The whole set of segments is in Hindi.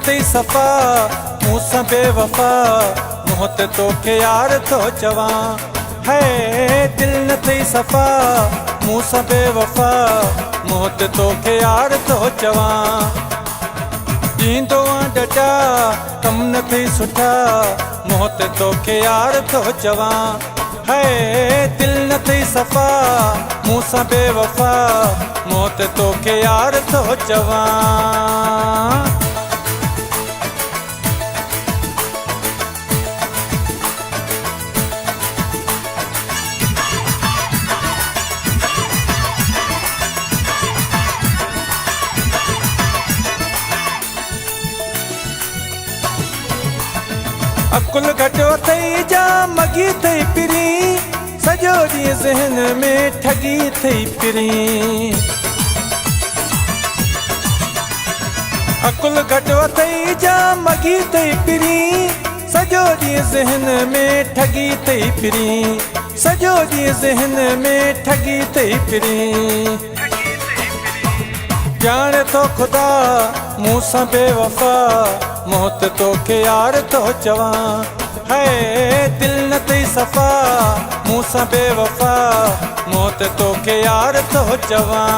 थई सफ़ा मूंसां बेवफ़ा मुंह ते तोखे यार थो चवां। है दिल न थई सफ़ा मूंसां बेवफ़ा मुंह ते तोखे यार थो चवां। ॾींदो आहियां डटा कम न थई सुठा मुंह ते तोखे यार थो चवां। है दिल न थई सफ़ा मूंसां बेवफ़ा मुंह ते तोखे यार थो चवां। अकुल घटो थई जा मगी थई पिरी सॼो ॾींहुं ज़हन में ठगी थई पिरी। अकुल घटो थई जा मगी थई पिरी सॼो ॾींहुं ज़हन में ठगी थई पिरी। सॼो ॾींहुं ज़हन में ठगी थई पिरी। ॼाणे थो ख़ुदा मूंसां बेवफ़ा मुंह ते तोखे यार थो चवां। है दिल न थई सफ़ा मूंसां बेवफ़ा मुंह ते तोखे यार थो चवां।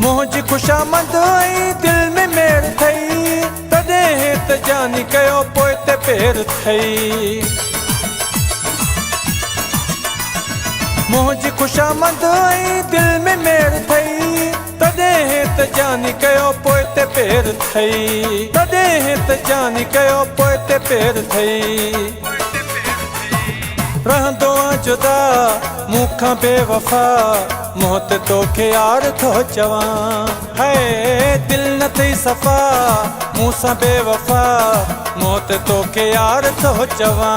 मुंहिंजी ख़ुशामद आई दिल में मेर थई तॾहिं त जानी कयो पोइ ते पेर थई। मुंहिंजी ख़ुशामद आई दिल में मेर थई तॾहिं त जानी कयो पोइ ते पेर थई। तॾहिं त जानी कयो पोइ ते पेर थई। रहंदो आहियां जुदा मूंखां बेवफ़ा मुंह ते तोखे यार थो चवां। है दिल न थई सफ़ा मूंसां बेवफ़ा मुंह ते तोखे यार थो चवां।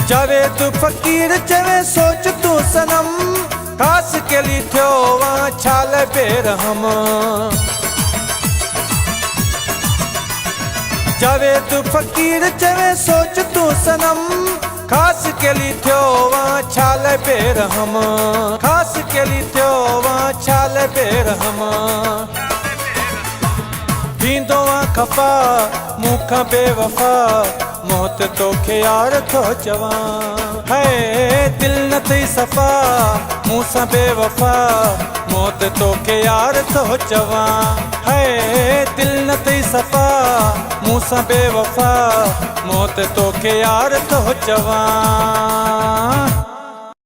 जावेद फ़कीर चवे सोच तू सनम ख़ासि केली थियो वा छाल बेरहम। जावेद फ़कीर चवे सोच तू सनम ख़ासि केली थियो वा छाल बेरहम। ख़ासि केली थियो वा छाल बेरहम। थींदो आहियां ख़फ़ा मूंखां बेवफ़ा मुंह ते तोखे यार थो चवां। है दिल न थई सफ़ा मूंसां बेवफ़ा मुंह ते तोखे यार थो चवां। है दिल न थई सफ़ा मूंसां बेवफ़ा मुंह ते तोखे यार थो चवां।